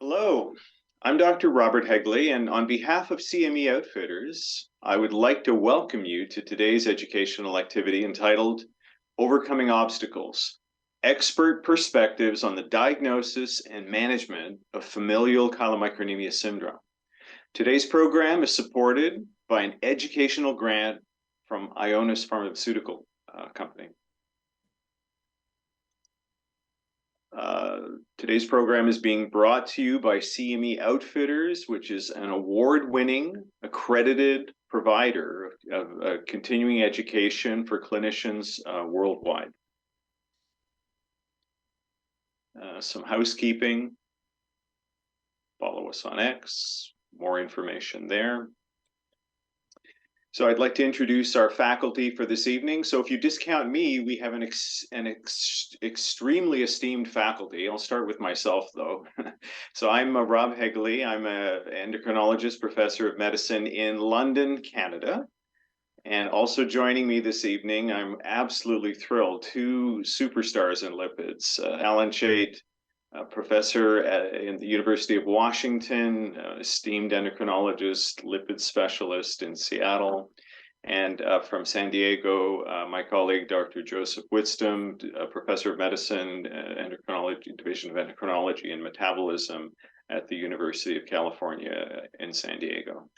Hello, I'm Dr. Robert Hegley, and on behalf of CME Outfitters, I would like to welcome you to today's educational activity entitled Overcoming Obstacles, Expert Perspectives on the Diagnosis and Management of Familial Chylomicronemia Syndrome. Today's program is supported by an educational grant from Ionis Pharmaceutical Company. Today's program is being brought to you by CME Outfitters, which is an award-winning, accredited provider of continuing education for clinicians worldwide. Some housekeeping. Follow us on X, more information there. So I'd like to introduce our faculty for this evening. So if you discount me, we have an extremely esteemed faculty. I'll start with myself, though. So I'm Rob Hegley. I'm an endocrinologist, professor of medicine in London, Canada. And also joining me this evening, I'm absolutely thrilled, two superstars in lipids, Alan Chait, professor in the University of Washington, esteemed endocrinologist, lipid specialist in Seattle. And from San Diego, my colleague, Dr. Joseph Whitstam, professor of medicine, endocrinology, division of endocrinology and metabolism at the University of California in San Diego.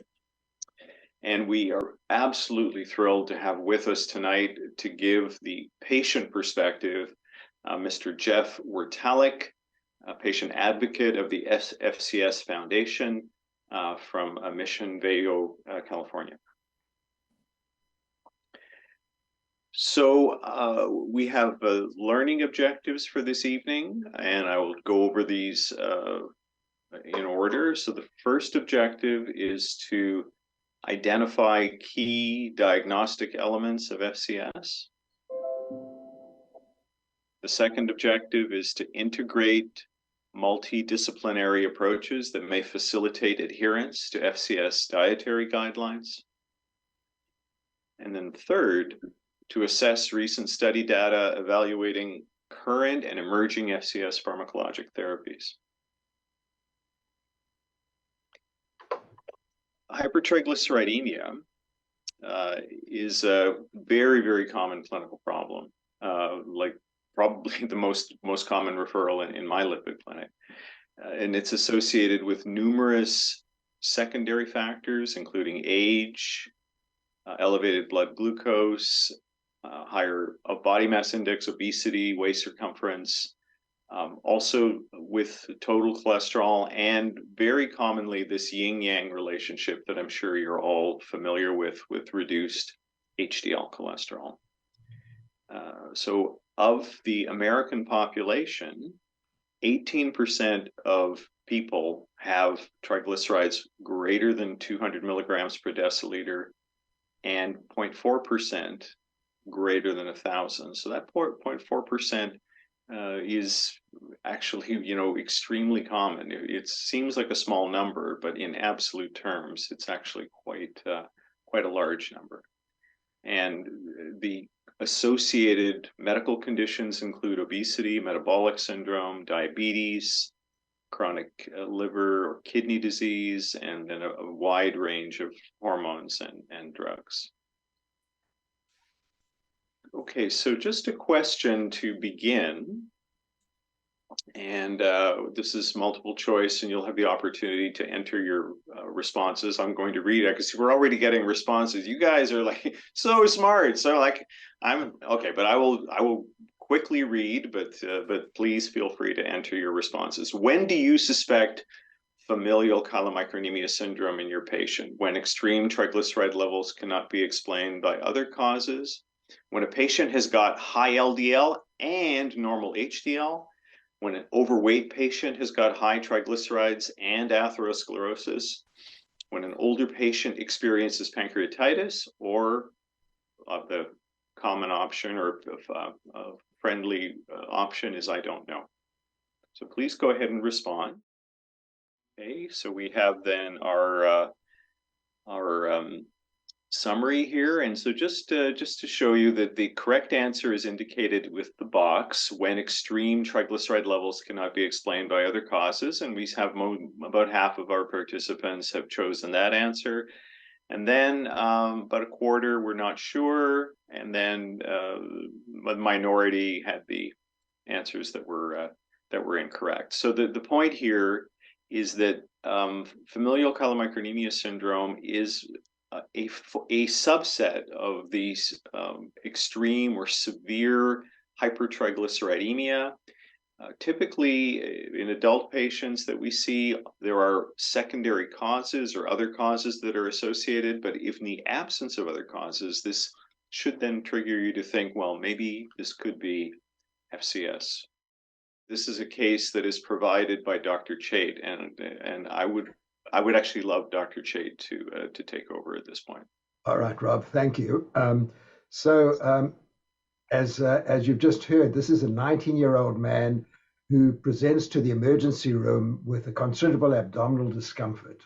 And we are absolutely thrilled to have with us tonight to give the patient perspective, Mr. Jeff Wertalik, a patient advocate of the FCS Foundation from Mission Viejo, California. So we have learning objectives for this evening, and I will go over these in order. So the first objective is to identify key diagnostic elements of FCS. The second objective is to integrate multidisciplinary approaches that may facilitate adherence to FCS dietary guidelines. And then third, to assess recent study data evaluating current and emerging FCS pharmacologic therapies. Hypertriglyceridemia is a very, very common clinical problem, like probably the most common referral in my lipid clinic. And it's associated with numerous secondary factors, including age, elevated blood glucose, higher body mass index, obesity, waist circumference, also with total cholesterol, and very commonly this yin-yang relationship that I'm sure you're all familiar with reduced HDL cholesterol. So of the American population, 18% of people have triglycerides greater than 200 milligrams per deciliter and 0.4% greater than 1,000. So that 0.4% is actually, extremely common. It seems like a small number, but in absolute terms, it's actually quite a large number. And the associated medical conditions include obesity, metabolic syndrome, diabetes, chronic liver or kidney disease, and then a wide range of hormones and drugs. Okay, so just a question to begin. And this is multiple choice, and you'll have the opportunity to enter your responses. I'm going to read it because we're already getting responses. You guys are like so smart. So like I'm okay, but I will quickly read, but please feel free to enter your responses. When do you suspect familial chylomicronemia syndrome in your patient? When extreme triglyceride levels cannot be explained by other causes? When a patient has got high LDL and normal HDL? When an overweight patient has got high triglycerides and atherosclerosis? When an older patient experiences pancreatitis? Or the common option or friendly option is I don't know. So please go ahead and respond. Okay, so we have then our summary here. And so just to show you that the correct answer is indicated with the box when extreme triglyceride levels cannot be explained by other causes. And we have about half of our participants have chosen that answer. And then about a quarter were not sure. And then the minority had the answers that were incorrect. So the point here is that familial chylomicronemia syndrome is a subset of these extreme or severe hypertriglyceridemia. Typically, in adult patients that we see, there are secondary causes or other causes that are associated, but if in the absence of other causes, this should then trigger you to think, well, maybe this could be FCS. This is a case that is provided by Dr. Chait, and I would actually love Dr. Chait to take over at this point. All right, Rob, thank you. As you've just heard, this is a 19-year-old man who presents to the emergency room with a considerable abdominal discomfort.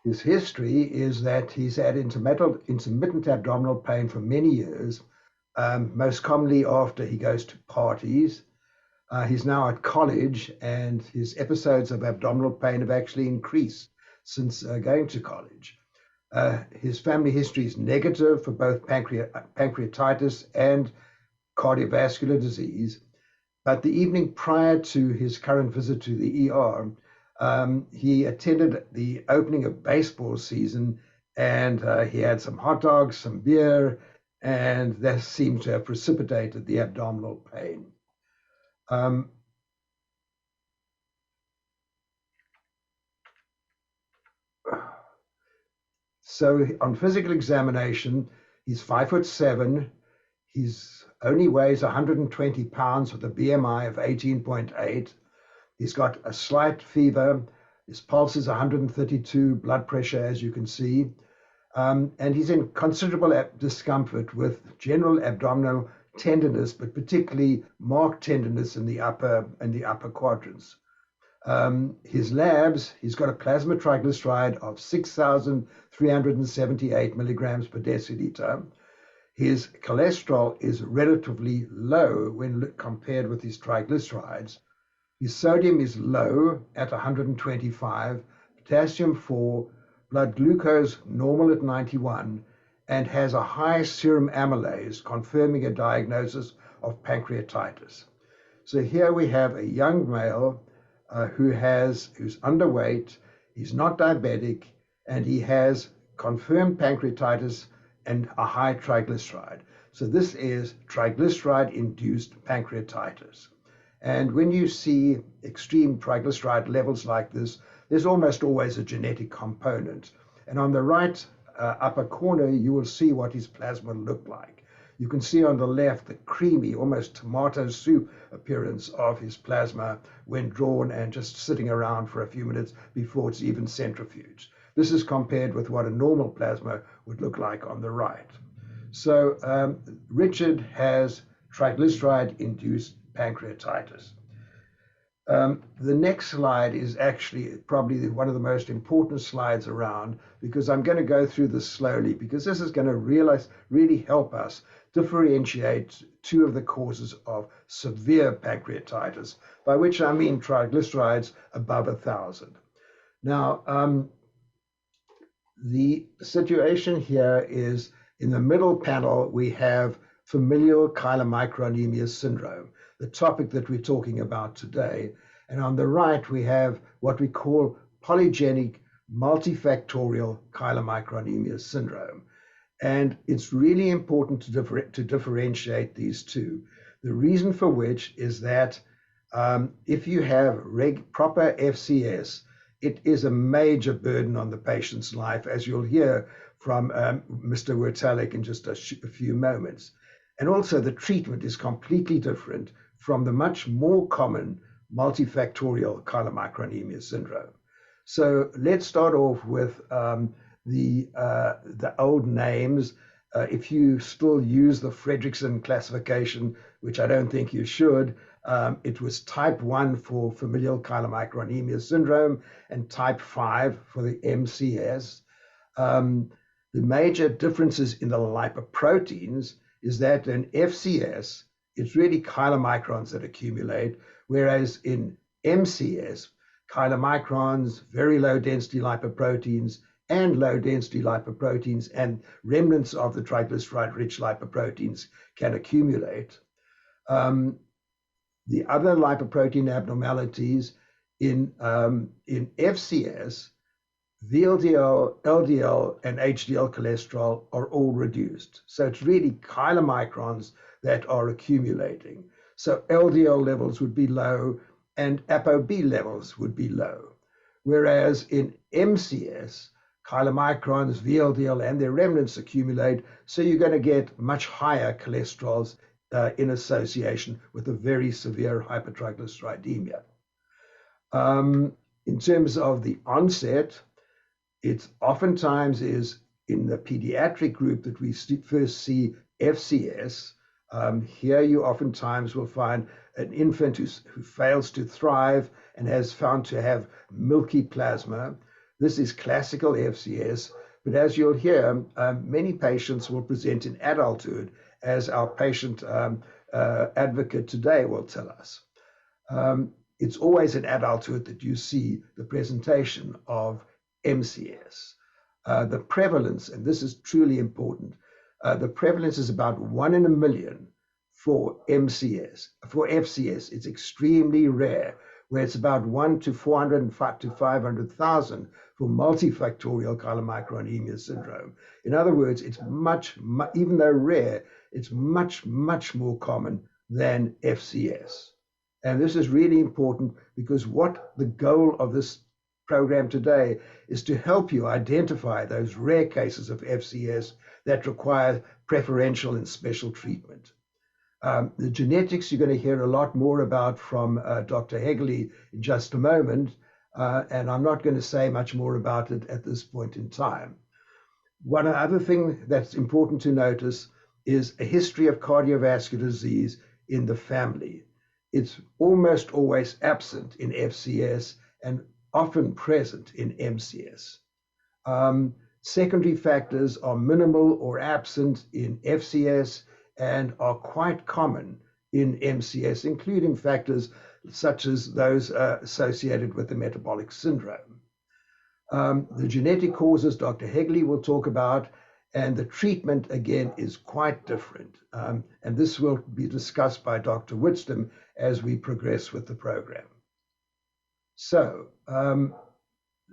His history is that he's had intermittent abdominal pain for many years, most commonly after he goes to parties. He's now at college, and his episodes of abdominal pain have actually increased since going to college. His family history is negative for both pancreatitis and cardiovascular disease. But the evening prior to his current visit to the ER, he attended the opening of baseball season, and he had some hot dogs, some beer, and that seemed to have precipitated the abdominal pain. So on physical examination, he's 5'7". He's only weighs 120 pounds with a BMI of 18.8. He's got a slight fever. His pulse is 132, blood pressure, as you can see. And he's in considerable discomfort with general abdominal tenderness, but particularly marked tenderness in the upper quadrants. His labs, he's got a plasma triglyceride of 6,378 milligrams per deciliter. His cholesterol is relatively low when compared with his triglycerides. His sodium is low at 125, potassium 4, blood glucose normal at 91, and has a high serum amylase, confirming a diagnosis of pancreatitis. So here we have a young male who's underweight, he's not diabetic, and he has confirmed pancreatitis and a high triglyceride. So this is triglyceride-induced pancreatitis. And when you see extreme triglyceride levels like this, there's almost always a genetic component. And on the right upper corner, you will see what his plasma looked like. You can see on the left the creamy, almost tomato soup appearance of his plasma when drawn and just sitting around for a few minutes before it's even centrifuged. This is compared with what a normal plasma would look like on the right. So Richard has triglyceride-induced pancreatitis. The next slide is actually probably one of the most important slides around, because I'm going to go through this slowly, because this is going to really help us differentiate two of the causes of severe pancreatitis, by which I mean triglycerides above 1,000. Now, the situation here is in the middle panel, we have familial chylomicronemia syndrome, the topic that we're talking about today. And on the right, we have what we call polygenic multifactorial chylomicronemia syndrome. And it's really important to differentiate these two. The reason for which is that if you have proper FCS, it is a major burden on the patient's life, as you'll hear from Mr. Wertalik in just a few moments. And also the treatment is completely different from the much more common multifactorial chylomicronemia syndrome. So let's start off with the old names. If you still use the Fredrickson classification, which I don't think you should, it was type 1 for familial chylomicronemia syndrome and type 5 for the MCS. The major differences in the lipoproteins is that in FCS, it's really chylomicrons that accumulate, whereas in MCS, chylomicrons, very low density lipoproteins, and low density lipoproteins and remnants of the triglyceride rich lipoproteins can accumulate. The other lipoprotein abnormalities in FCS, VLDL, LDL, and HDL cholesterol are all reduced. So it's really chylomicrons that are accumulating. So LDL levels would be low and ApoB levels would be low. Whereas in MCS, chylomicrons, VLDL, and their remnants accumulate, so you're going to get much higher cholesterols in association with a very severe hypertriglyceridemia. In terms of the onset, it's oftentimes is in the pediatric group that we first see FCS. Here you oftentimes will find an infant who fails to thrive and has found to have milky plasma. This is classical FCS, but as you'll hear, many patients will present in adulthood, as our patient advocate today will tell us. It's always in adulthood that you see the presentation of MCS. The prevalence, and this is truly important, the prevalence is about 1 in a million for MCS. For FCS, it's extremely rare, where it's about 1 to 405 to 500,000 for multifactorial chylomicronemia syndrome. In other words, it's even though rare, it's much more common than FCS. And this is really important because what the goal of this program today is to help you identify those rare cases of FCS that require preferential and special treatment. The genetics you're going to hear a lot more about from Dr. Hegley in just a moment, and I'm not going to say much more about it at this point in time. One other thing that's important to notice is a history of cardiovascular disease in the family. It's almost always absent in FCS and often present in MCS. Secondary factors are minimal or absent in FCS and are quite common in MCS, including factors such as those associated with the metabolic syndrome. The genetic causes Dr. Hegley will talk about, and the treatment, again, is quite different. And this will be discussed by Dr. Whitston as we progress with the program. So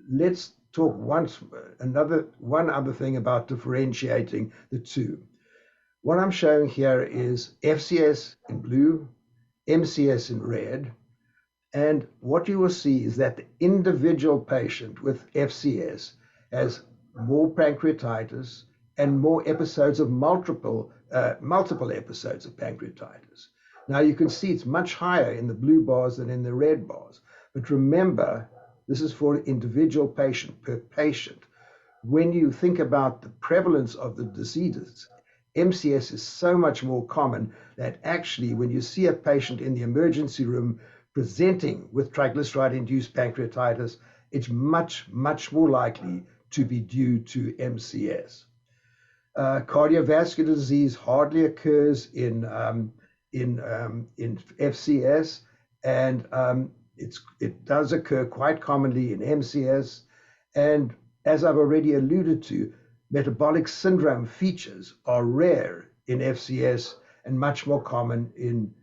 let's talk one other thing about differentiating the two. What I'm showing here is FCS in blue, MCS in red. And what you will see is that the individual patient with FCS has more pancreatitis and more episodes of multiple episodes of pancreatitis. Now you can see it's much higher in the blue bars than in the red bars. But remember, this is for an individual patient per patient. When you think about the prevalence of the diseases, MCS is so much more common that actually when you see a patient in the emergency room presenting with triglyceride-induced pancreatitis, it's much more likely to be due to MCS. Cardiovascular disease hardly occurs in FCS, and it does occur quite commonly in MCS. And as I've already alluded to, metabolic syndrome features are rare in FCS and much more common in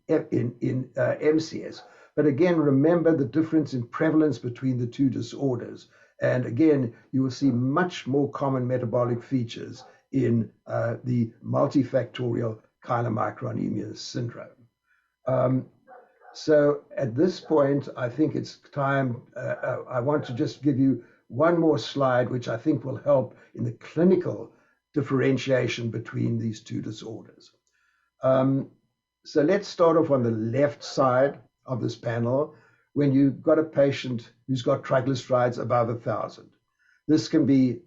MCS. But again, remember the difference in prevalence between the two disorders. And again, you will see much more common metabolic features in the multifactorial chylomicronemia syndrome. So at this point, I think it's time, I want to just give you one more slide, which I think will help in the clinical differentiation between these two disorders. So let's start off on the left side of this panel when you've got a patient who's got triglycerides above 1,000. This can be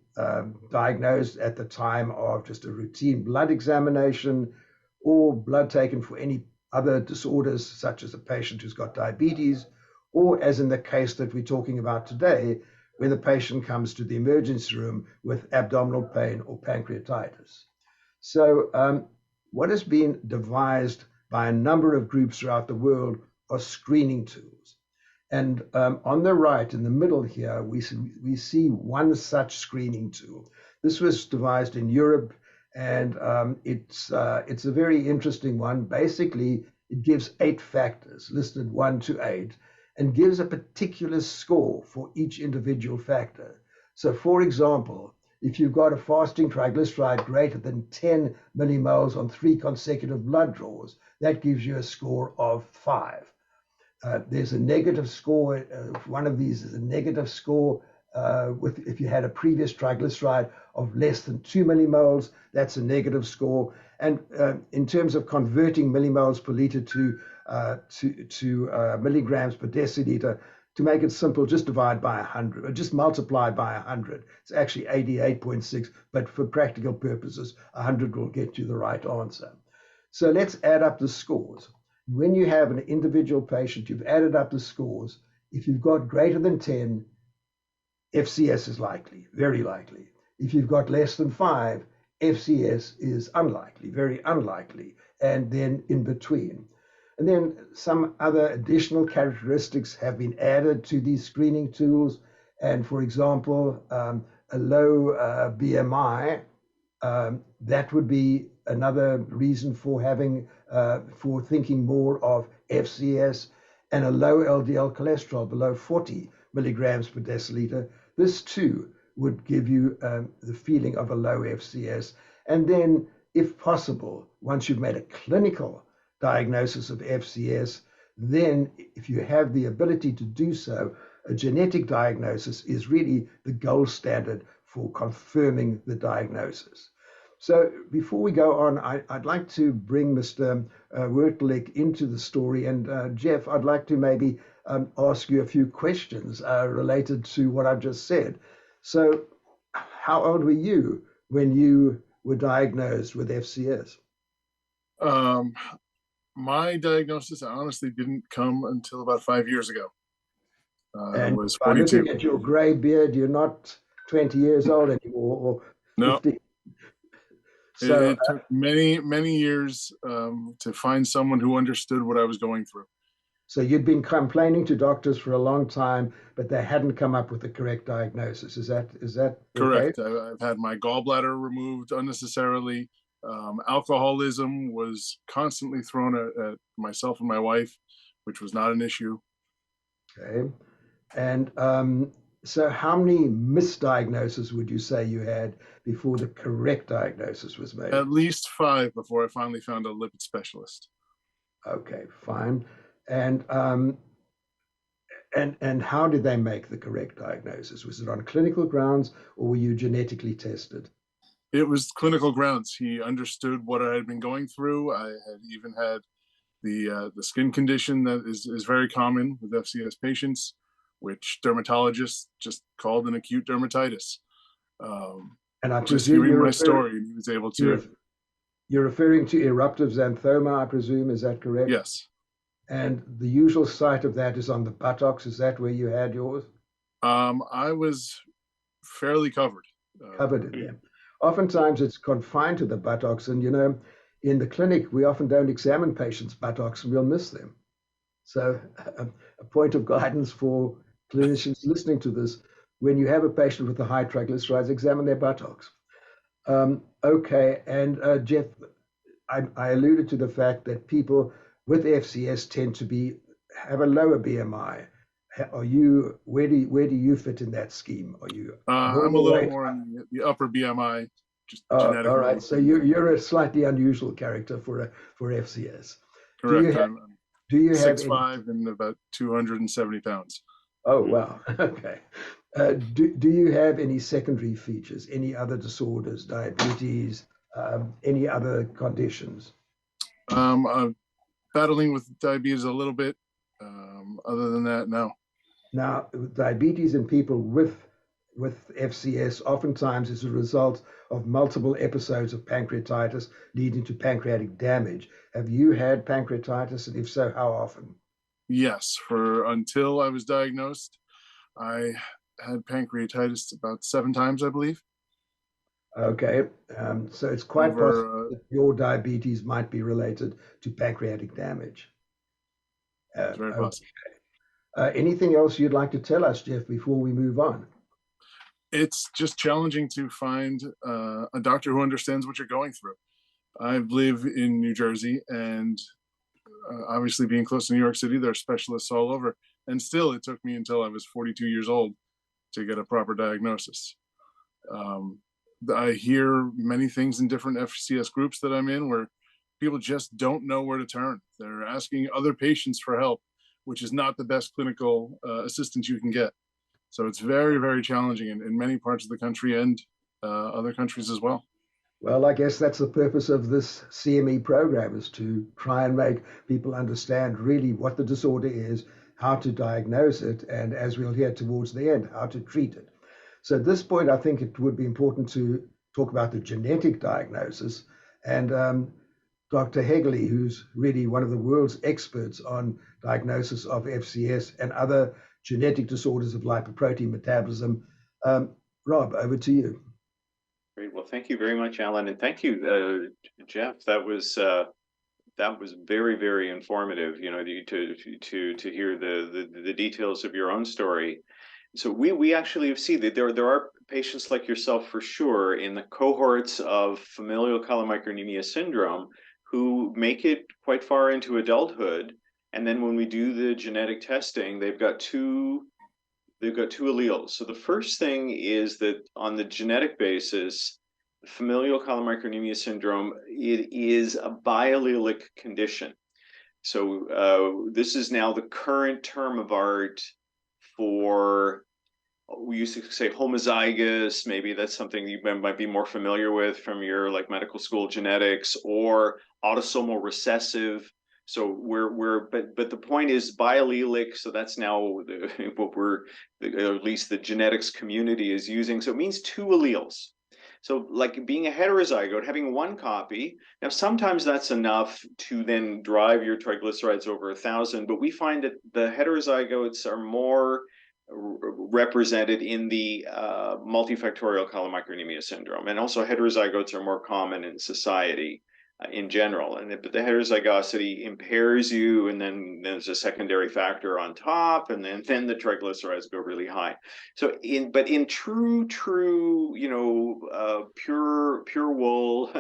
diagnosed at the time of just a routine blood examination or blood taken for any other disorders, such as a patient who's got diabetes, or as in the case that we're talking about today, when the patient comes to the emergency room with abdominal pain or pancreatitis. So what has been devised by a number of groups throughout the world are screening tools. And on the right, in the middle here, we see one such screening tool. This was devised in Europe, and it's a very interesting one. Basically, it gives 8 factors, listed 1 to 8, and gives a particular score for each individual factor. So, for example, if you've got a fasting triglyceride greater than 10 millimoles on 3 consecutive blood draws, that gives you a score of 5. There's a negative score. One of these is a negative score if you had a previous triglyceride of less than 2 millimoles, that's a negative score. And in terms of converting millimoles per liter to milligrams per deciliter, to make it simple, just divide by 100, or just multiply by 100. It's actually 88.6, but for practical purposes, 100 will get you the right answer. So let's add up the scores. When you have an individual patient, you've added up the scores. If you've got greater than 10, FCS is likely, very likely. If you've got less than 5, FCS is unlikely, very unlikely, and then in between. And then some other additional characteristics have been added to these screening tools. And for example, a low BMI, that would be another reason for having, for thinking more of FCS, and a low LDL cholesterol below 40 milligrams per deciliter. This too would give you the feeling of a low FCS. And then, if possible, once you've made a clinical diagnosis of FCS, then if you have the ability to do so, a genetic diagnosis is really the gold standard for confirming the diagnosis. So before we go on, I'd like to bring Mr. Wertelich into the story. And Jeff, I'd like to maybe ask you a few questions related to what I've just said. So how old were you when you were diagnosed with FCS? My diagnosis honestly didn't come until about 5 years ago. I And was by 42. looking at your gray beard, you're not 20 years old anymore, or No, 50. So it took many, many years to find someone who understood what I was going through. So you'd been complaining to doctors for a long time, but they hadn't come up with the correct diagnosis. Is that correct? Okay? I've had my gallbladder removed unnecessarily. Alcoholism was constantly thrown at myself and my wife, which was not an issue. Okay. And so how many misdiagnoses would you say you had before the correct diagnosis was made? At least 5 before I finally found a lipid specialist. Okay, fine. And how did they make the correct diagnosis? Was it on clinical grounds, or were you genetically tested? It was clinical grounds. He understood what I had been going through. I had even had the skin condition that is very common with FCS patients, which dermatologists just called an acute dermatitis. And I just presume hearing my story, he was able to. You're referring to eruptive xanthoma, I presume. Is that correct? Yes. And the usual site of that is on the buttocks. Is that where you had yours? I was fairly covered. Covered in them. Oftentimes it's confined to the buttocks, and in the clinic we often don't examine patients' buttocks, and we'll miss them. So a point of guidance for clinicians listening to this: when you have a patient with a high triglycerides, examine their buttocks. Okay, and Jeff, I alluded to the fact that people with FCS tend to have a lower BMI. Where do you fit in that scheme? Are you I'm a little more on the upper BMI, just genetically. All right, so you're a slightly unusual character for FCS. Correct. Do you have 6'5" and about 270 pounds. Oh wow. Okay. Do you have any secondary features, any other disorders, diabetes, any other conditions? I'm battling with diabetes a little bit. Other than that, no. Now, diabetes in people with FCS oftentimes is a result of multiple episodes of pancreatitis leading to pancreatic damage. Have you had pancreatitis, and if so, how often? Yes, until I was diagnosed, I had pancreatitis about 7 times, I believe. Okay, so it's quite possible Over, that your diabetes might be related to pancreatic damage. it's very Okay. possible. Anything else you'd like to tell us, Jeff, before we move on? It's just challenging to find a doctor who understands what you're going through. I live in New Jersey, and obviously being close to New York City, there are specialists all over. And still, it took me until I was 42 years old to get a proper diagnosis. I hear many things in different FCS groups that I'm in where people just don't know where to turn. They're asking other patients for help, which is not the best clinical assistance you can get. So it's very, very challenging in many parts of the country and other countries as well. Well, I guess that's the purpose of this CME program, is to try and make people understand really what the disorder is, how to diagnose it, and as we'll hear towards the end, how to treat it. So at this point, I think it would be important to talk about the genetic diagnosis. And Dr. Hegley, who's really one of the world's experts on diagnosis of FCS and other genetic disorders of lipoprotein metabolism. Rob, over to you. Great. Well, thank you very much, Alan, and thank you, Jeff. That was very, very informative. You know, to hear the details of your own story. So we actually see that there are patients like yourself for sure in the cohorts of familial chylomicronemia syndrome who make it quite far into adulthood, and then when we do the genetic testing, they've got two alleles. So the first thing is that on the genetic basis, familial chylomicronemia syndrome, it is a biallelic condition. So this is now the current term of art for, we used to say homozygous. Maybe that's something you might be more familiar with from your like medical school genetics, or autosomal recessive. So but the point is biallelic. So that's now what at least the genetics community is using. So it means 2 alleles. So like being a heterozygote, having 1 copy. Now, sometimes that's enough to then drive your triglycerides over 1,000, but we find that the heterozygotes are more represented in the multifactorial chylomicronemia syndrome. And also heterozygotes are more common in society in general. But the heterozygosity impairs you, and then there's a secondary factor on top, and then the triglycerides go really high. So in true, you know, pure wool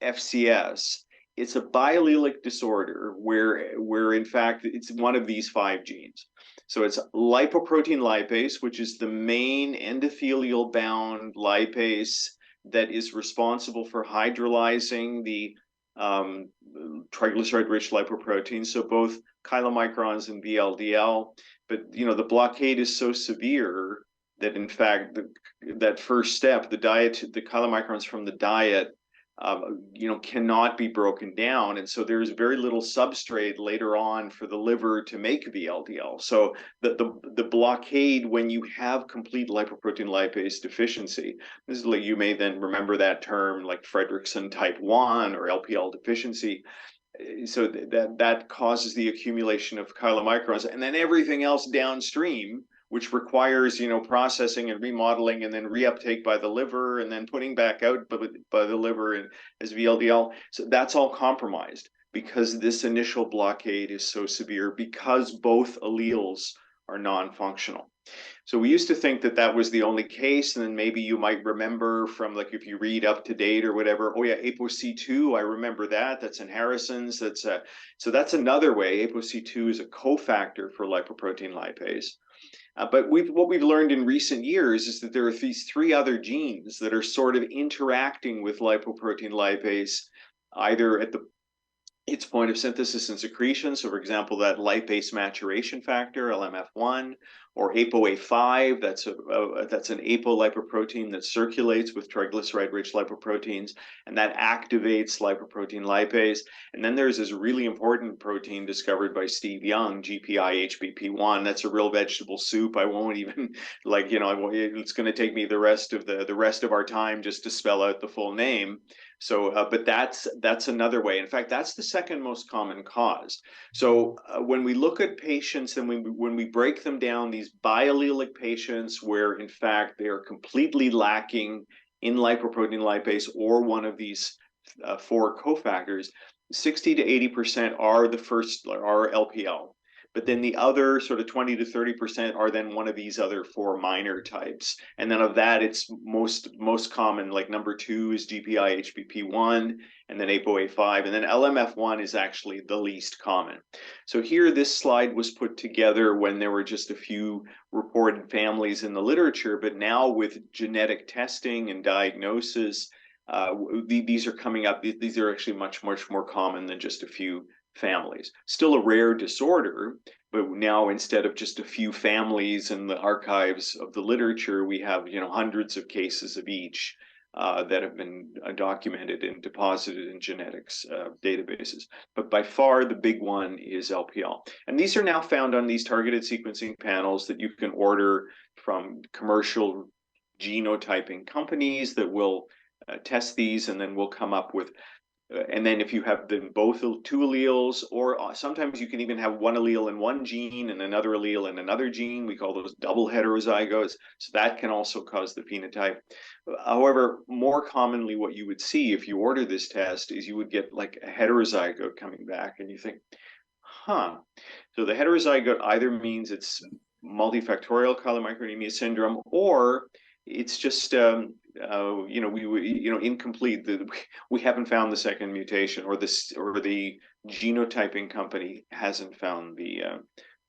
FCS, it's a biallelic disorder where in fact it's one of these 5 genes. So it's lipoprotein lipase, which is the main endothelial bound lipase that is responsible for hydrolyzing the triglyceride-rich lipoproteins, so both chylomicrons and VLDL. But you know, the blockade is so severe that in fact that first step, the chylomicrons from the diet, you know, cannot be broken down, and so there's very little substrate later on for the liver to make VLDL. So the blockade, when you have complete lipoprotein lipase deficiency, this is like, you may then remember that term like Fredrickson type 1 or LPL deficiency. So that causes the accumulation of chylomicrons, and then everything else downstream, which requires, you know, processing and remodeling and then reuptake by the liver and then putting back out by the liver and as VLDL. So that's all compromised because this initial blockade is so severe, because both alleles are non-functional. So we used to think that that was the only case, and then maybe you might remember from, like, if you read Up to Date or whatever, oh yeah, ApoC2, I remember that. That's in Harrison's. So that's another way. ApoC2 is a cofactor for lipoprotein lipase. But what we've learned in recent years is that there are these 3 other genes that are sort of interacting with lipoprotein lipase, either at its point of synthesis and secretion. So, for example, that lipase maturation factor, LMF1, or ApoA5, that's an apolipoprotein that circulates with triglyceride-rich lipoproteins, and that activates lipoprotein lipase. And then there's this really important protein discovered by Steve Young, GPI-HBP1. That's a real vegetable soup. I won't even, like, you know, it's going to take me the rest of our time just to spell out the full name. So, but that's another way. In fact, that's the second most common cause. So when we look at patients and when we break them down, these biallelic patients where in fact they are completely lacking in lipoprotein lipase or one of these four cofactors, 60 to 80% are LPL. But then the other sort of 20 to 30% are then one of these other four minor types. And then of that, it's most common, like number 2 is GPI-HBP1, and then ApoA5, and then LMF1 is actually the least common. So here, this slide was put together when there were just a few reported families in the literature, but now with genetic testing and diagnosis, these are coming up. These are actually much more common than just a few families. Still a rare disorder, but now instead of just a few families in the archives of the literature, we have hundreds of cases of each that have been documented and deposited in genetics databases. But by far the big one is LPL. And these are now found on these targeted sequencing panels that you can order from commercial genotyping companies that will test these, and then we'll come up with and then if you have both 2 alleles, or sometimes you can even have one allele in one gene and another allele in another gene, we call those double heterozygotes. So that can also cause the phenotype. However, more commonly what you would see if you order this test is you would get like a heterozygote coming back, and you think, huh. So the heterozygote either means it's multifactorial chylomicronemia syndrome, or it's just incomplete. We haven't found the second mutation, or the genotyping company hasn't found the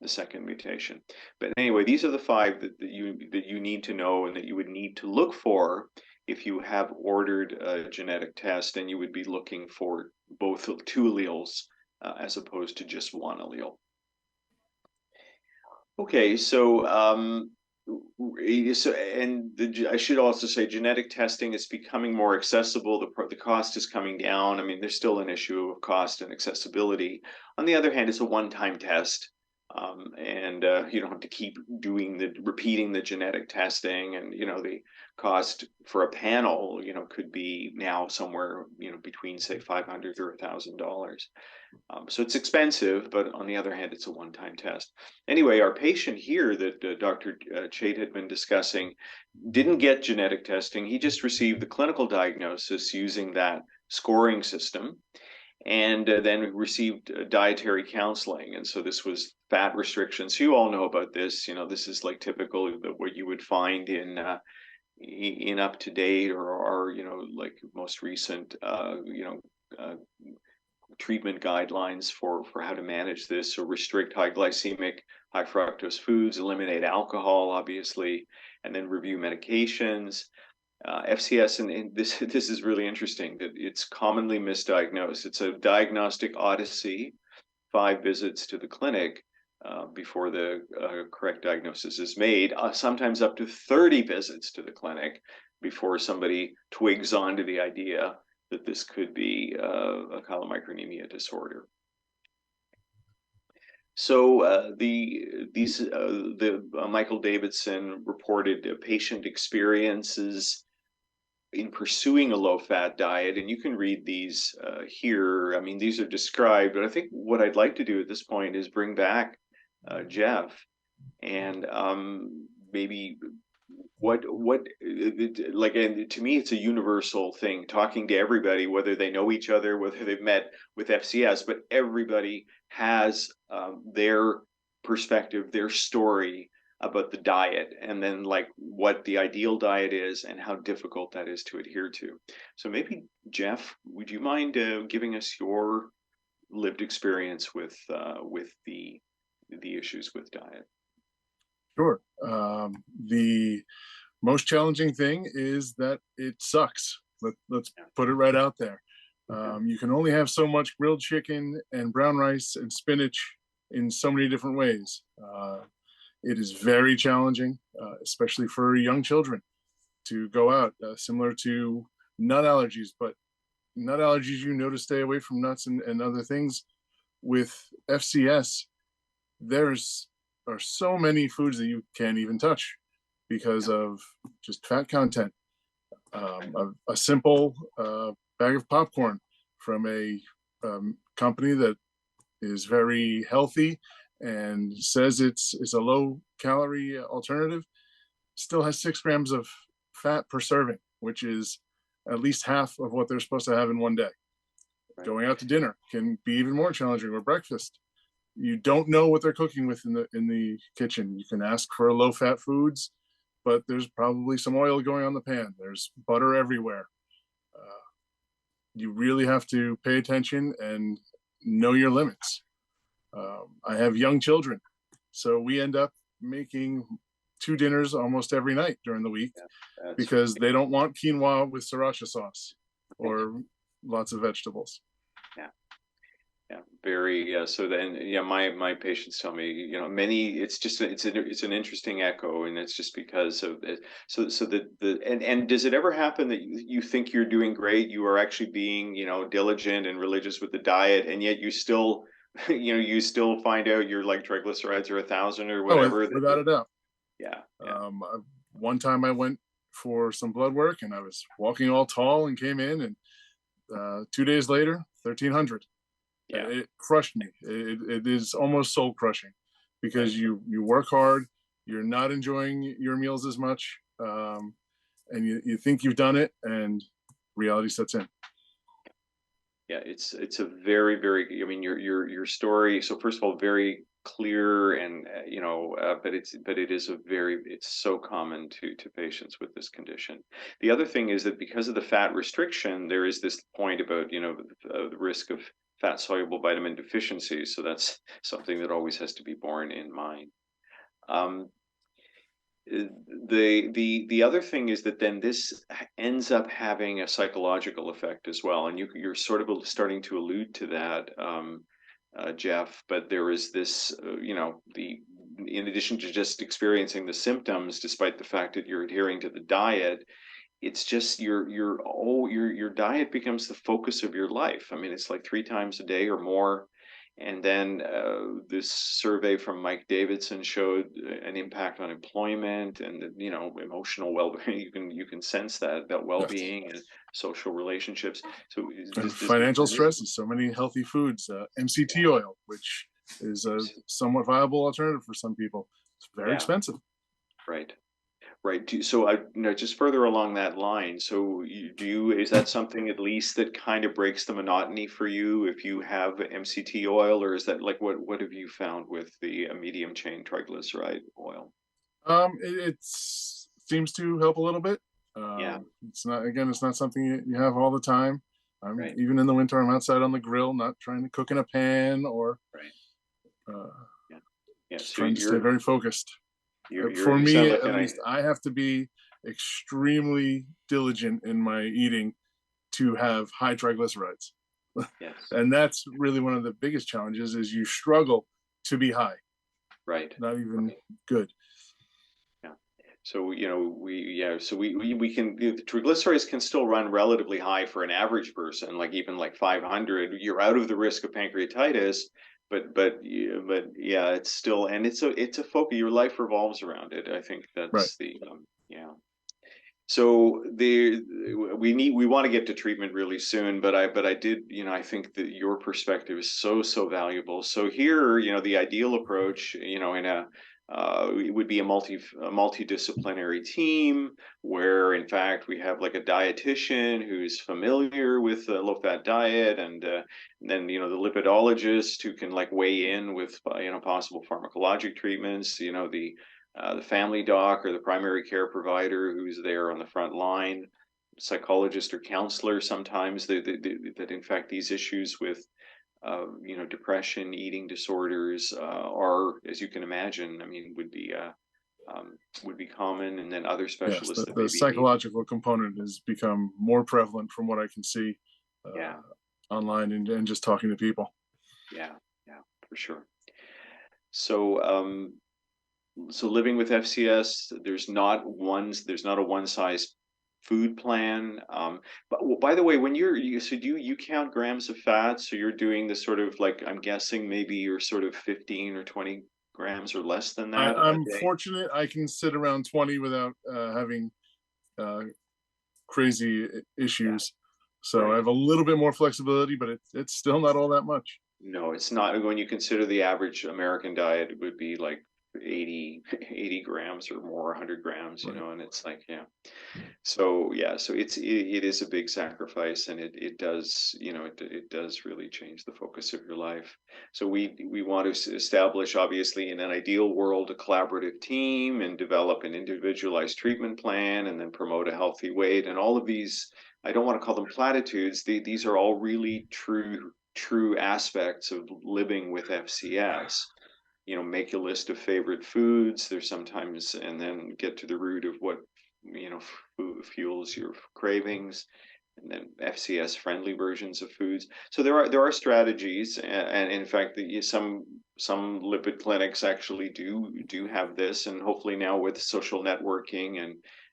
second mutation. But anyway, these are the 5 that you need to know and that you would need to look for if you have ordered a genetic test, and you would be looking for both 2 alleles as opposed to just one allele. Okay, so I should also say genetic testing is becoming more accessible. The cost is coming down. I mean, there's still an issue of cost and accessibility. On the other hand, it's a one-time test, and you don't have to keep repeating the genetic testing. And the cost for a panel, could be now somewhere between say $500 or $1,000. So it's expensive, but on the other hand, it's a one-time test. Anyway, our patient here that Dr. Chait had been discussing didn't get genetic testing. He just received the clinical diagnosis using that scoring system, and then received dietary counseling. And so this was fat restriction. So you all know about this. This is like typical of what you would find in UpToDate or like most recent treatment guidelines for how to manage this. So restrict high glycemic, high fructose foods, eliminate alcohol, obviously, and then review medications. FCS, and this is really interesting, that it's commonly misdiagnosed. It's a diagnostic odyssey, 5 visits to the clinic before the correct diagnosis is made, sometimes up to 30 visits to the clinic before somebody twigs onto the idea that this could be a chylomicronemia disorder. So Michael Davidson reported patient experiences in pursuing a low-fat diet, and you can read these here. I mean, these are described, but I think what I'd like to do at this point is bring back Jeff, and maybe and to me, it's a universal thing, talking to everybody, whether they know each other, whether they've met with FCS, but everybody has their perspective, their story about the diet, and then like what the ideal diet is and how difficult that is to adhere to. So maybe, Jeff, would you mind giving us your lived experience with the issues with diet? Sure. The most challenging thing is that it sucks. Let's put it right out there. You can only have so much grilled chicken and brown rice and spinach in so many different ways. It is very challenging, especially for young children, to go out, similar to nut allergies, but nut allergies, to stay away from nuts and other things. With FCS, there are so many foods that you can't even touch because of just fat content. A simple bag of popcorn from a company that is very healthy and says it's a low calorie alternative, still has 6 grams of fat per serving, which is at least half of what they're supposed to have in one day. Right. Going out to dinner can be even more challenging, or breakfast. You don't know what they're cooking with in the kitchen. You can ask for low fat foods, but there's probably some oil going on the pan. There's butter everywhere. You really have to pay attention and know your limits. I have young children, so we end up making 2 dinners almost every night during the week, because they don't want quinoa with sriracha sauce or lots of vegetables. Yeah, very. So then, my patients tell me, many. It's just it's an interesting echo, and it's just because of it. So and does it ever happen that you think you're doing great, you are actually being diligent and religious with the diet, and yet you still you still find out your like triglycerides are 1,000 or whatever? Oh, without a doubt. Yeah. One time I went for some blood work, and I was walking all tall and came in, and 2 days later, 1,300. Yeah. It crushed me. It is almost soul crushing, because you work hard, you're not enjoying your meals as much, and you think you've done it, and reality sets in. Yeah, it's a very, very. I mean, your story. So first of all, very clear, and but it's so common to patients with this condition. The other thing is that because of the fat restriction, there is this point about the risk of fat soluble vitamin deficiency. So that's something that always has to be borne in mind. The other thing is that then this ends up having a psychological effect as well, and you're sort of starting to allude to that, Jeff. But there is this, in addition to just experiencing the symptoms, despite the fact that you're adhering to the diet, it's just your diet becomes the focus of your life. I mean, it's like 3 times a day or more. And then this survey from Mike Davidson showed an impact on employment and emotional well-being. You can sense that well-being and social relationships. So financial stresses. So many healthy foods, MCT oil, which is a somewhat viable alternative for some people. It's very expensive. Right. Right. So just further along that line. So is that something at least that kind of breaks the monotony for you if you have MCT oil, or is that like what have you found with the medium chain triglyceride oil? It seems to help a little bit. It's not something you have all the time. Even in the winter, I'm outside on the grill, not trying to cook in a pan or so trying to stay very focused. For me, at least, I have to be extremely diligent in my eating to have high triglycerides. Yes. And that's really one of the biggest challenges, is you struggle to be high. Right. Not even good. Yeah. So, we can, the triglycerides can still run relatively high for an average person, like even like 500. You're out of the risk of pancreatitis. But it's still, and it's a focus. Your life revolves around it. I think that's the So we want to get to treatment really soon, but I did, I think that your perspective is so valuable. So here, the ideal approach, it would be a multidisciplinary team where, in fact, we have like a dietitian who's familiar with the low-fat diet, and then the lipidologist who can like weigh in with possible pharmacologic treatments. The family doc or the primary care provider who's there on the front line, psychologist or counselor sometimes that in fact these issues with depression, eating disorders are, as you can imagine, I mean, would be common, and then other specialists. Yes, the psychological component has become more prevalent from what I can see online and just talking to people. Yeah, for sure. So living with FCS, there's not a one size food plan. But by the way, when so do you count grams of fat? So you're doing the sort of like, I'm guessing maybe you're sort of 15 or 20 grams or less than that. I'm fortunate I can sit around 20 without having crazy issues. So Right. I have a little bit more flexibility, but it's still not all that much. No, it's not. When you consider the average American diet, it would be like 80 grams or more, 100 grams, Right. and it's like, yeah. So yeah, so it is a big sacrifice, and it does, it does really change the focus of your life. So we want to establish, obviously, in an ideal world, a collaborative team and develop an individualized treatment plan, and then promote a healthy weight. And all of these, I don't want to call them platitudes. These are all really true aspects of living with FCS. Make a list of favorite foods. There's sometimes, and then get to the root of what fuels your cravings, and then FCS friendly versions of foods. So there are strategies, and in fact, some lipid clinics actually do have this, and hopefully now with social networking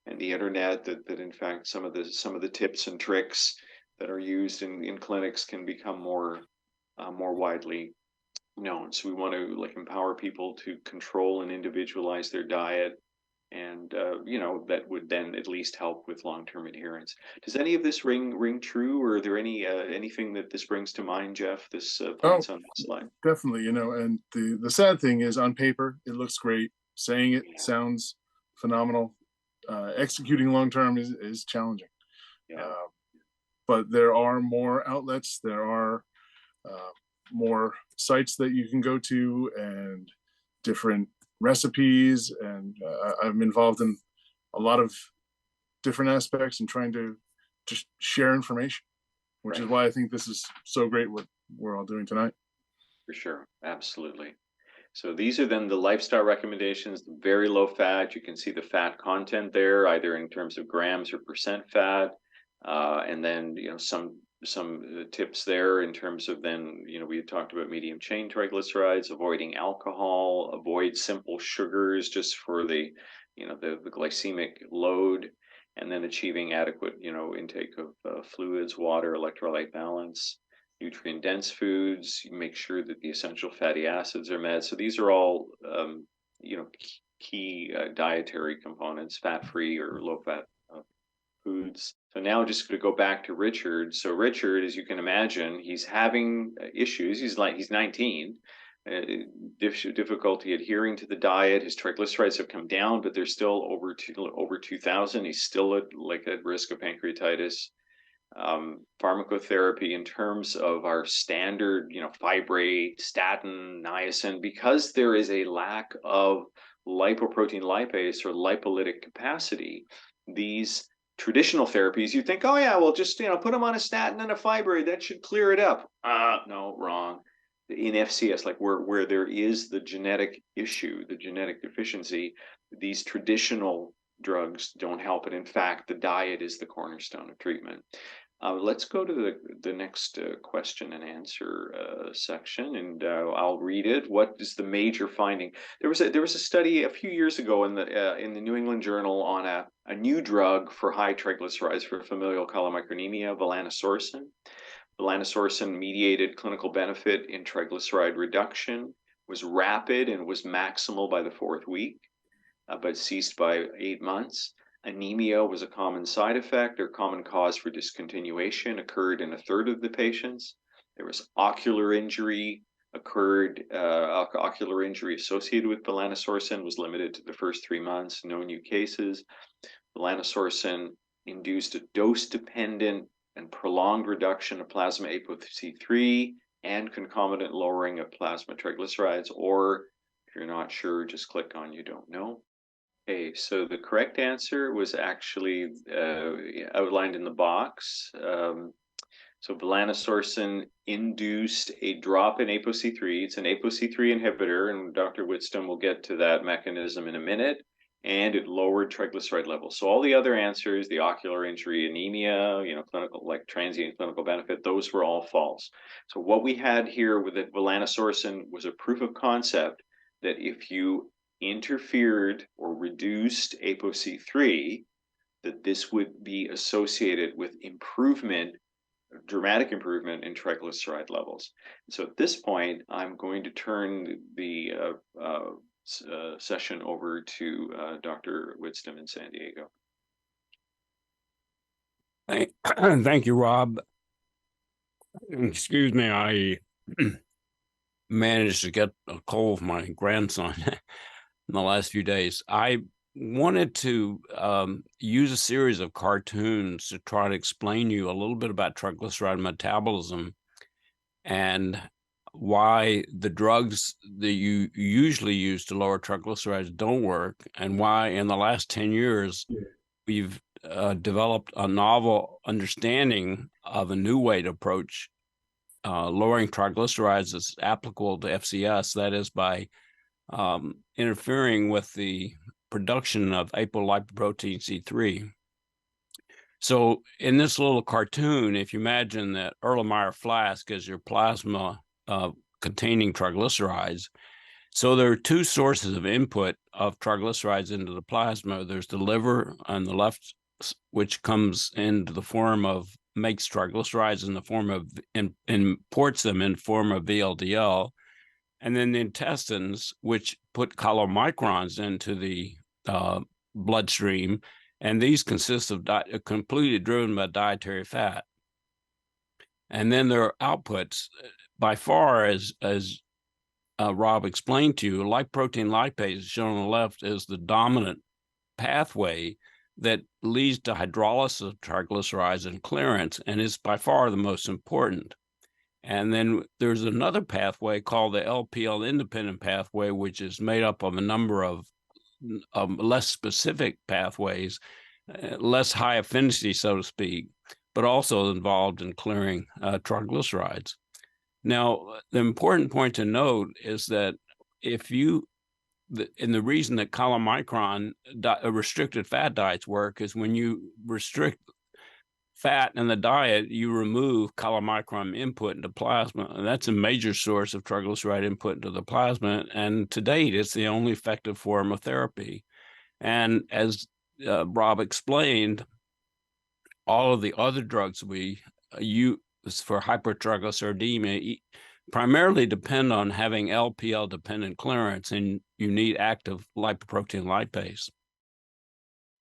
and the internet, that in fact some of the tips and tricks that are used in clinics can become more widely known. So we want to like empower people to control and individualize their diet, and that would then at least help with long-term adherence. Does any of this ring true, or are there anything that this brings to mind, Jeff? This Oh, points on this slide. definitely. And the sad thing is, on paper, it looks great. Saying it Yeah, sounds phenomenal. Executing long term is challenging. yeah, Uh, but there are more outlets. There are uh, more sites that you can go to, and different recipes. And I'm involved in a lot of different aspects and trying to just share information, which is right. why I think this is so great what we're all doing tonight. For sure, absolutely. So these are then the lifestyle recommendations, very low fat. You can see the fat content there, either in terms of grams or percent fat. And then, some tips there in terms of then, we had talked about medium chain triglycerides, avoiding alcohol, avoid simple sugars just for the glycemic load, and then achieving adequate, intake of fluids, water, electrolyte balance, nutrient dense foods, make sure that the essential fatty acids are met. So these are all, key dietary components, fat free or low fat foods. So now just going to go back to Richard. So Richard, as you can imagine, he's having issues. He's 19. Difficulty adhering to the diet. His triglycerides have come down, but they're still over 2,000. He's still at risk of pancreatitis. Pharmacotherapy in terms of our standard, fibrate, statin, niacin, because there is a lack of lipoprotein lipase or lipolytic capacity. These traditional therapies, you think, oh yeah, well just put them on a statin and a fibrate, that should clear it up. No, wrong. In FCS, like where there is the genetic issue, the genetic deficiency, these traditional drugs don't help it. In fact, the diet is the cornerstone of treatment. Let's go to the next question and answer section, and I'll read it. What is the major finding? There was a study a few years ago in the New England Journal on a new drug for high triglycerides for familial chylomicronemia, volanesorsen. Volanesorsen mediated clinical benefit in triglyceride reduction, was rapid and was maximal by the fourth week, but ceased by 8 months. Anemia was a common side effect or common cause for discontinuation, occurred in a third of the patients. There was ocular injury, ocular injury associated with volanesorsen was limited to the first 3 months, no new cases. Volanesorsen induced a dose-dependent and prolonged reduction of plasma ApoC3 and concomitant lowering of plasma triglycerides, or if you're not sure, just click on you don't know. Okay, so the correct answer was actually outlined in the box. So volanesorsen induced a drop in ApoC3. It's an ApoC3 inhibitor, and Dr. Whitstone will get to that mechanism in a minute. And it lowered triglyceride levels. So all the other answers, the ocular injury, anemia, clinical, like transient clinical benefit, those were all false. So what we had here with the volanesorsen was a proof of concept that if you interfered or reduced ApoC3, that this would be associated with dramatic improvement in triglyceride levels. So at this point, I'm going to turn the session over to Dr. Whitstone in San Diego. Thank you, Rob. Excuse me, I managed to get a cold with my grandson in the last few days. I wanted to use a series of cartoons to try to explain you a little bit about triglyceride metabolism and why the drugs that you usually use to lower triglycerides don't work, and why in the last 10 years we've developed a novel understanding of a new way to approach lowering triglycerides that's applicable to FCS, that is by interfering with the production of apolipoprotein C3. So in this little cartoon, if you imagine that Erlenmeyer flask is your plasma containing triglycerides, so there are two sources of input of triglycerides into the plasma. There's the liver on the left, which comes into the form of, makes triglycerides in the form of, imports them in form of VLDL, and then the intestines, which put chylomicrons into the bloodstream, and these consist of completely driven by dietary fat. And then there are outputs. By far, as Rob explained to you, lipoprotein lipase, shown on the left, is the dominant pathway that leads to hydrolysis of triglycerides and clearance, and is by far the most important. And then there's another pathway called the LPL independent pathway, which is made up of a number of less specific pathways, less high affinity, so to speak, but also involved in clearing triglycerides. Now, the important point to note is that if you, and the reason that chylomicron restricted fat diets work is when you restrict fat in the diet, you remove chylomicron input into plasma, and that's a major source of triglyceride input into the plasma. And to date, it's the only effective form of therapy. And as Rob explained, all of the other drugs we use for hypertriglyceridemia primarily depend on having LPL dependent clearance, and you need active lipoprotein lipase.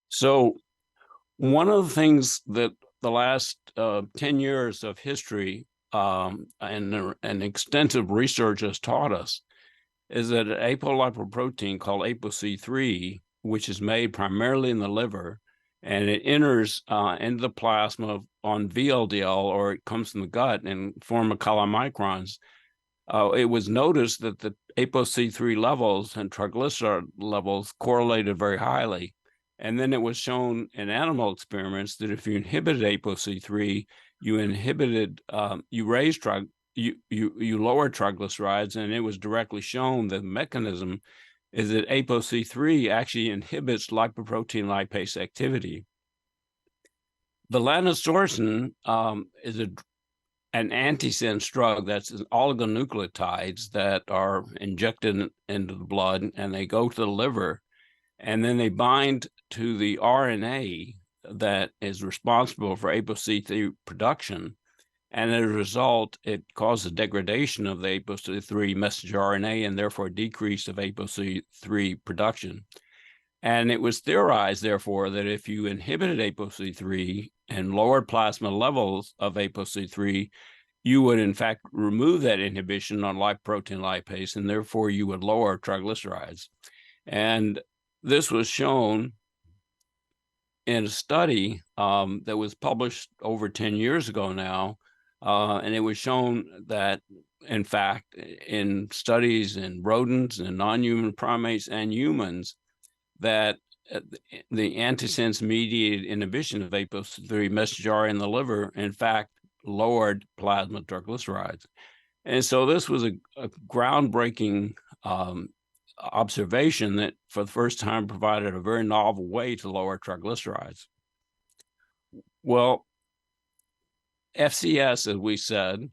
So one of the things that the last 10 years of history and extensive research has taught us is that an apolipoprotein called ApoC3, which is made primarily in the liver, and it enters into the plasma on VLDL, or it comes from the gut in form of chylomicrons. It was noticed that the ApoC3 levels and triglyceride levels correlated very highly. And then it was shown in animal experiments that if you inhibited ApoC3, you inhibited, you lower triglycerides, and it was directly shown that the mechanism is that ApoC3 actually inhibits lipoprotein lipase activity. The lanosorsen is an antisense drug that's oligonucleotides that are injected into the blood, and they go to the liver, and then they bind to the RNA that is responsible for ApoC3 production. And as a result, it causes degradation of the ApoC3 messenger RNA and therefore a decrease of ApoC3 production. And it was theorized, therefore, that if you inhibited ApoC3 and lowered plasma levels of ApoC3, you would, in fact, remove that inhibition on lipoprotein lipase, and therefore you would lower triglycerides. And this was shown in a study that was published over 10 years ago now, and it was shown that, in fact, in studies in rodents and non-human primates and humans, that the antisense-mediated inhibition of ApoC3 messenger RNA in the liver, in fact, lowered plasma triglycerides. And so this was a groundbreaking observation that for the first time provided a very novel way to lower triglycerides. Well, FCS, as we said,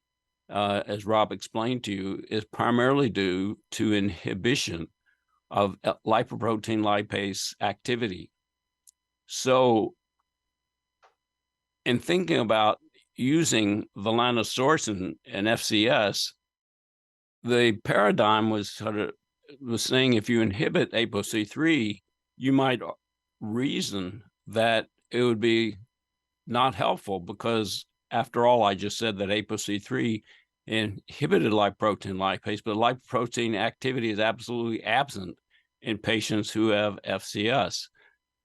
as Rob explained to you, is primarily due to inhibition of lipoprotein lipase activity. So in thinking about using the lanosorsen in FCS, the paradigm was saying if you inhibit ApoC3, you might reason that it would be not helpful, because after all, I just said that ApoC3 inhibited lipoprotein lipase, but lipoprotein activity is absolutely absent in patients who have FCS.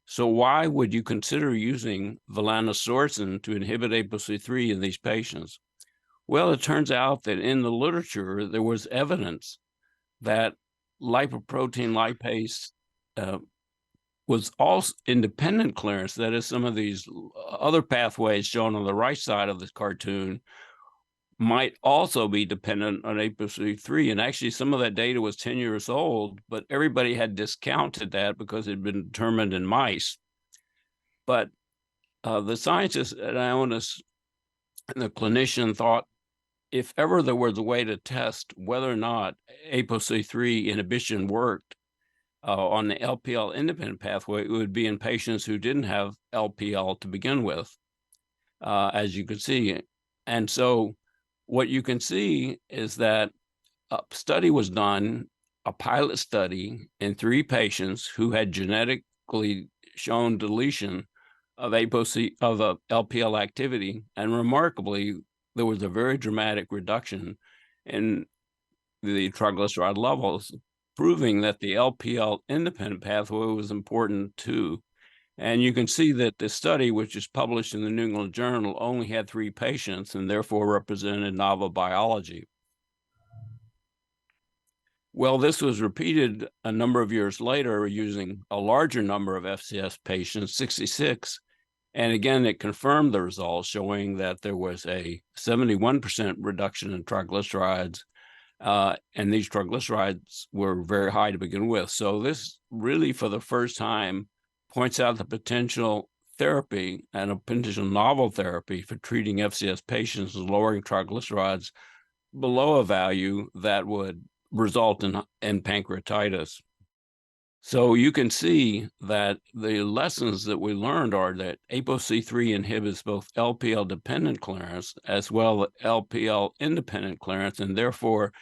So why would you consider using volanesorsen to inhibit ApoC3 in these patients? Well, it turns out that in the literature, there was evidence that lipoprotein lipase was also independent clearance. That is, some of these other pathways shown on the right side of this cartoon might also be dependent on ApoC3. And actually, some of that data was 10 years old, but everybody had discounted that because it had been determined in mice. But the scientists at Ionis and the clinician thought, if ever there was a way to test whether or not ApoC3 inhibition worked on the LPL independent pathway, it would be in patients who didn't have LPL to begin with, as you can see. And so what you can see is that a study was done, a pilot study in 3 patients who had genetically shown deletion of LPL activity, and remarkably, there was a very dramatic reduction in the triglyceride levels, proving that the LPL independent pathway was important too. And you can see that the study, which is published in the New England Journal, only had 3 patients and therefore represented novel biology. Well, this was repeated a number of years later using a larger number of FCS patients, 66. And again, it confirmed the results, showing that there was a 71% reduction in triglycerides, and these triglycerides were very high to begin with. So this really, for the first time, points out the potential therapy and a potential novel therapy for treating FCS patients, lowering triglycerides below a value that would result in pancreatitis. So you can see that the lessons that we learned are that ApoC3 inhibits both LPL-dependent clearance as well as LPL-independent clearance, and therefore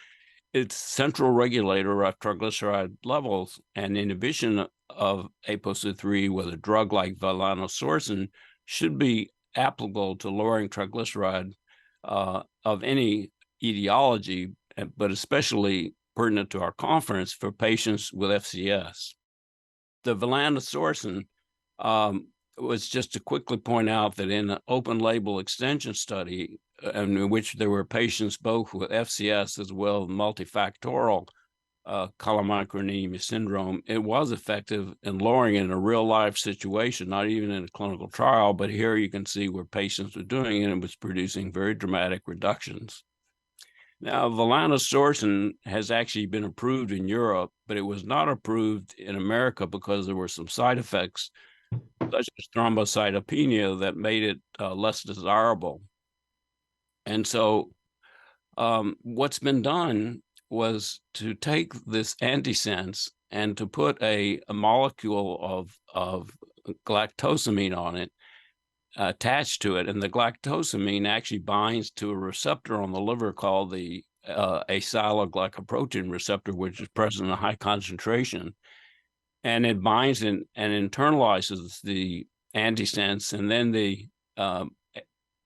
its central regulator of triglyceride levels, and inhibition of ApoC3 with a drug like volanesorsen should be applicable to lowering triglyceride of any etiology, but especially pertinent to our conference for patients with FCS. The volanesorsen was just to quickly point out that in an open label extension study in which there were patients both with FCS as well as multifactorial chylomicronemia syndrome, it was effective in lowering in a real life situation, not even in a clinical trial, but here you can see where patients were doing it and it was producing very dramatic reductions. Now, volanesorsen has actually been approved in Europe, but it was not approved in America because there were some side effects, such as thrombocytopenia, that made it less desirable. And so what's been done was to take this antisense and to put a molecule of galactosamine on it, attached to it, and the galactosamine actually binds to a receptor on the liver called the asialoglycoprotein receptor, which is present in a high concentration, and it binds and internalizes the antisense, and then the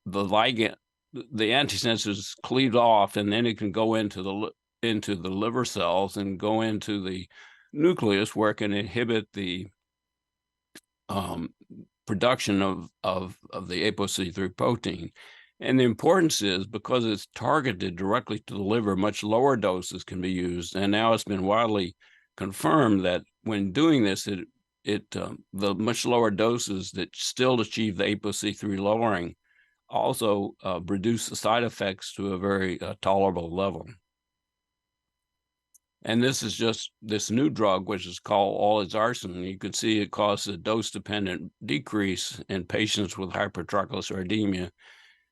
ligand, the antisense is cleaved off, and then it can go into the liver cells and go into the nucleus, where it can inhibit the production of the ApoC3 protein. And the importance is because it's targeted directly to the liver, much lower doses can be used. And now it's been widely confirmed that when doing this, the much lower doses that still achieve the ApoC3 lowering also reduce the side effects to a very tolerable level. And this is just this new drug, which is called olezarsen. You can see it causes a dose-dependent decrease in patients with hypertriglyceridemia.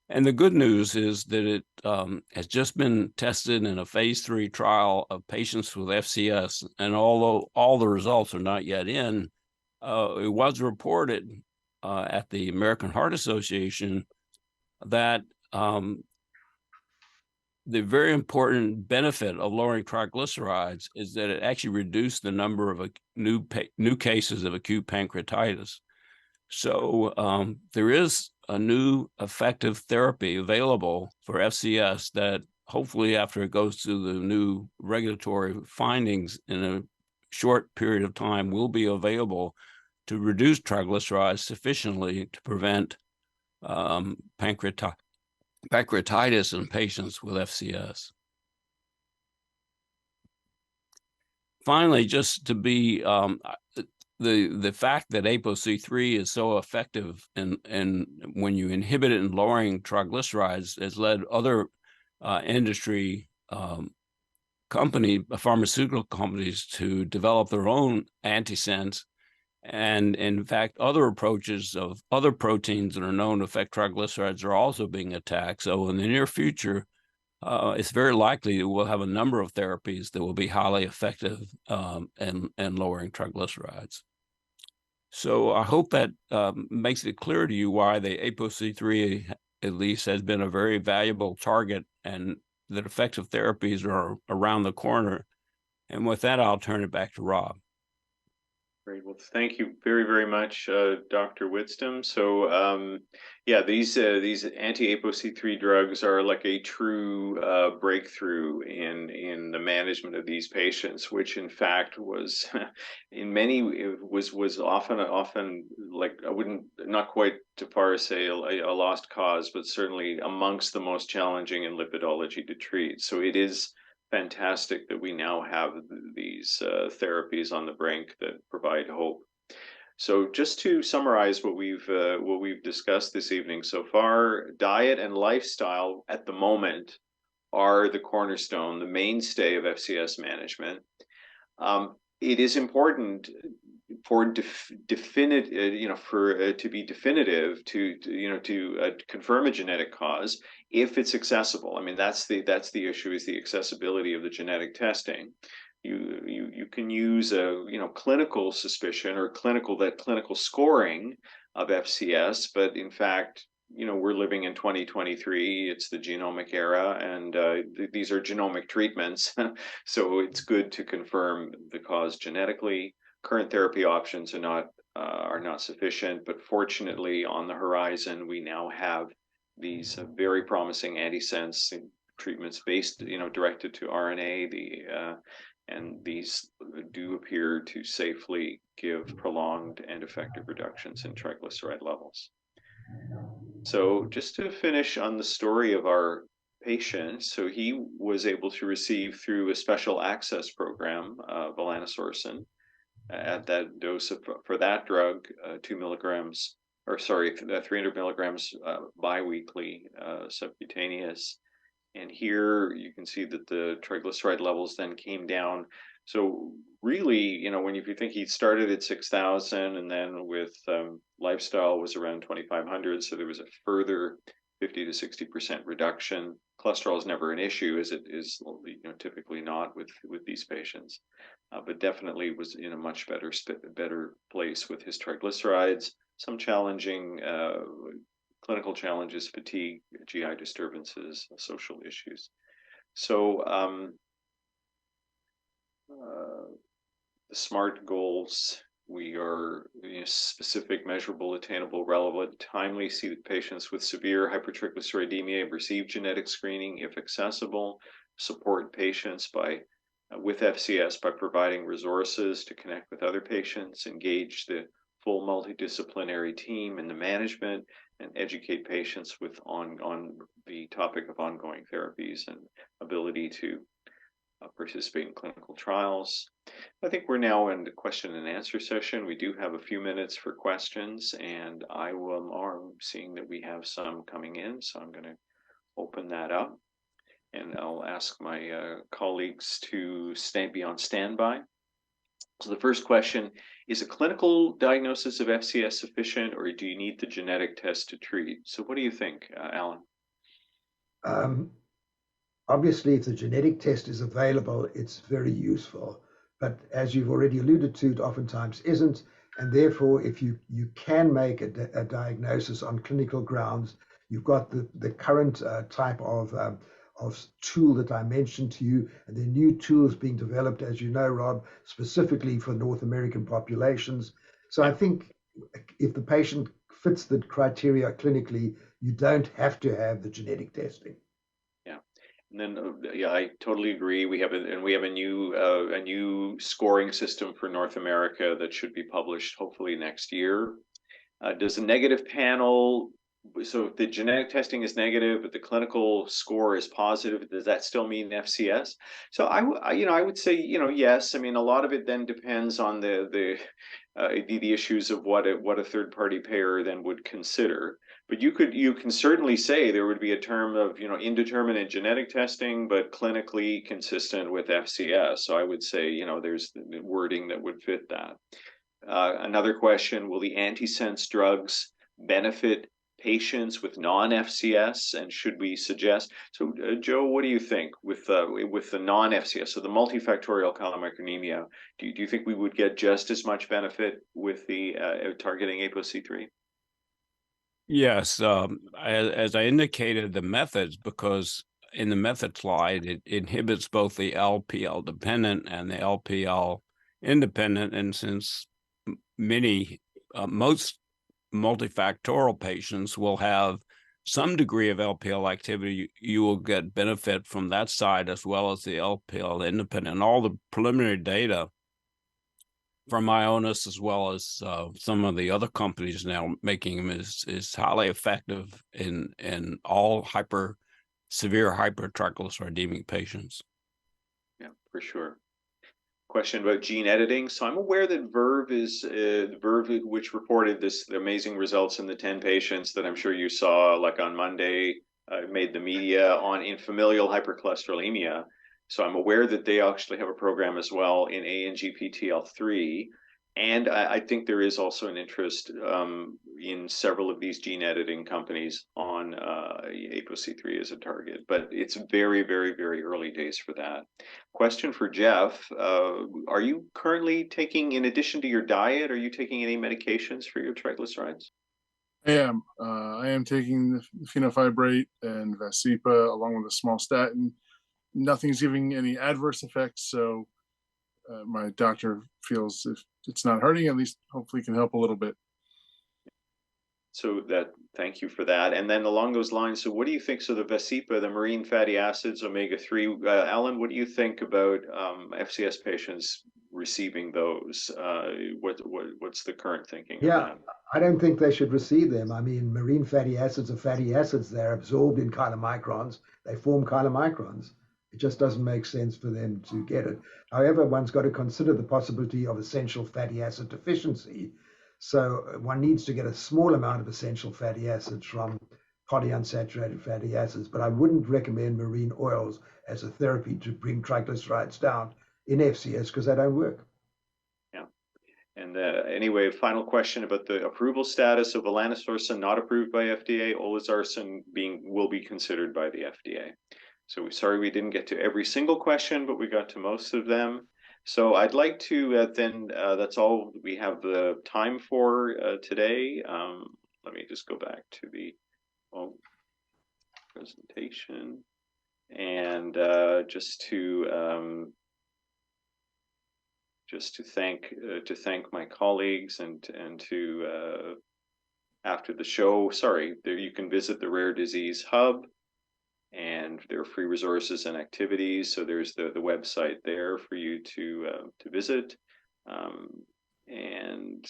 And the good news is that it has just been tested in a phase 3 trial of patients with FCS. And although all the results are not yet in, it was reported at the American Heart Association that the very important benefit of lowering triglycerides is that it actually reduced the number of new cases of acute pancreatitis. So there is a new effective therapy available for FCS that hopefully after it goes through the new regulatory findings in a short period of time will be available to reduce triglycerides sufficiently to prevent pancreatitis in patients with FCS. Finally, just to be the fact that ApoC3 is so effective and when you inhibit it in lowering triglycerides has led other industry pharmaceutical companies to develop their own antisense. And in fact, other approaches of other proteins that are known to affect triglycerides are also being attacked. So in the near future, it's very likely that we'll have a number of therapies that will be highly effective in lowering triglycerides. So I hope that makes it clear to you why the ApoC3 at least has been a very valuable target and that effective therapies are around the corner. And with that, I'll turn it back to Rob. Great. Well, thank you very, very much, Dr. Whitston. So, yeah, these anti-ApoC3 drugs are like a true breakthrough in the management of these patients, which in fact was, in many, was often like not quite to far say a lost cause, but certainly amongst the most challenging in lipidology to treat. So it is fantastic that we now have these therapies on the brink that provide hope. So just to summarize what we've discussed this evening so far, diet and lifestyle at the moment are the cornerstone, the mainstay of FCS management. It is important for to be definitive to confirm a genetic cause if it's accessible. I mean, that's the issue, is the accessibility of the genetic testing. You can use a clinical suspicion or clinical scoring of FCS, but in fact, we're living in 2023. It's the genomic era, and these are genomic treatments. So it's good to confirm the cause genetically. Current therapy options are not sufficient, but fortunately, on the horizon, we now have these very promising antisense treatments based, directed to RNA. And these do appear to safely give prolonged and effective reductions in triglyceride levels. So just to finish on the story of our patient, so he was able to receive through a special access program, volanesorsen, at that dose for that drug, 300 milligrams biweekly subcutaneous. And here you can see that the triglyceride levels then came down. So really, if you think he started at 6,000 and then with lifestyle was around 2,500, so there was a further 50 to 60% reduction. Cholesterol is never an issue, as it is typically not with these patients, but definitely was in a much better place with his triglycerides. Some challenging clinical challenges, fatigue, GI disturbances, social issues. So the SMART goals, we are specific, measurable, attainable, relevant, timely. See that patients with severe hypertriglyceridemia receive genetic screening if accessible. Support patients with FCS by providing resources to connect with other patients, engage the full multidisciplinary team in the management, and educate patients on the topic of ongoing therapies and ability to participate in clinical trials. I think we're now in the question and answer session. We do have a few minutes for questions, and I'm seeing that we have some coming in, so I'm going to open that up, and I'll ask my colleagues to be on standby. So the first question, is a clinical diagnosis of FCS sufficient, or do you need the genetic test to treat? So what do you think, Alan? Obviously, if the genetic test is available, it's very useful. But as you've already alluded to, it oftentimes isn't. And therefore, if you can make a diagnosis on clinical grounds, you've got the current type of tool that I mentioned to you, and there are new tools being developed, as you know, Rob, specifically for North American populations. So I think if the patient fits the criteria clinically, you don't have to have the genetic testing. Yeah. And then, yeah, I totally agree. We have a new scoring system for North America that should be published hopefully next year. Does the negative panel, so if the genetic testing is negative, but the clinical score is positive, does that still mean FCS? So I would say, yes. I mean, a lot of it then depends on the issues of what a third party payer then would consider. But you can certainly say there would be a term of, indeterminate genetic testing, but clinically consistent with FCS. So I would say, there's the wording that would fit that. Another question, will the antisense drugs benefit patients with non-FCS, and should we suggest? So Joe, what do you think with the non-FCS, so the multifactorial chylomicronemia, do you think we would get just as much benefit with the targeting ApoC3? Yes, as I indicated, the methods, because in the method slide, it inhibits both the LPL dependent and the LPL independent, and since most multifactorial patients will have some degree of LPL activity, you will get benefit from that side as well as the LPL independent. And all the preliminary data from Ionis as well as some of the other companies now making them is highly effective in all severe hypertriglyceridemic patients. Yeah, for sure. Question about gene editing. So I'm aware that Verve, which reported the amazing results in the 10 patients that I'm sure you saw like on Monday, made the media in familial hypercholesterolemia. So I'm aware that they actually have a program as well in ANGPTL3. And I think there is also an interest in several of these gene editing companies on ApoC3 as a target, but it's very, very, very early days for that. Question for Jeff, are you currently taking, in addition to your diet, are you taking any medications for your triglycerides? I am. I am taking the fenofibrate and Vascepa along with a small statin. Nothing's giving any adverse effects, so my doctor feels if it's not hurting, at least hopefully can help a little bit. So thank you for that. And then along those lines, so what do you think? So the Vascepa, the marine fatty acids, omega-3, Alan, what do you think about FCS patients receiving those? What's the current thinking? Yeah, I don't think they should receive them. I mean, marine fatty acids are fatty acids. They're absorbed in chylomicrons. They form chylomicrons. It just doesn't make sense for them to get it. However, one's got to consider the possibility of essential fatty acid deficiency. So one needs to get a small amount of essential fatty acids from polyunsaturated fatty acids, but I wouldn't recommend marine oils as a therapy to bring triglycerides down in FCS because they don't work. Yeah. And anyway, final question about the approval status of elanesorsen not approved by FDA, olezarsen will be considered by the FDA. So we're sorry we didn't get to every single question, but we got to most of them. So I'd like to that's all we have the time for today. Let me just go back to the presentation, and just to thank my colleagues and to after the show. Sorry, there you can visit the Rare Disease Hub. And there are free resources and activities. So there's the website there for you to visit. And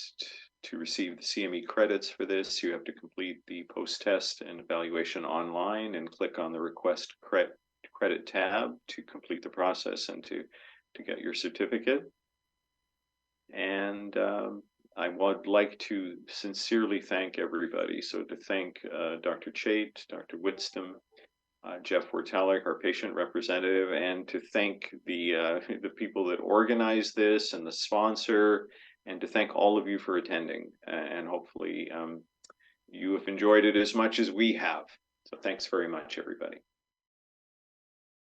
to receive the CME credits for this, you have to complete the post-test and evaluation online and click on the Request Credit tab to complete the process and to get your certificate. And I would like to sincerely thank everybody. So to thank Dr. Chait, Dr. Whitstam, Jeff Wertalik, our patient representative, and to thank the people that organized this and the sponsor, and to thank all of you for attending. And hopefully you have enjoyed it as much as we have. So thanks very much, everybody.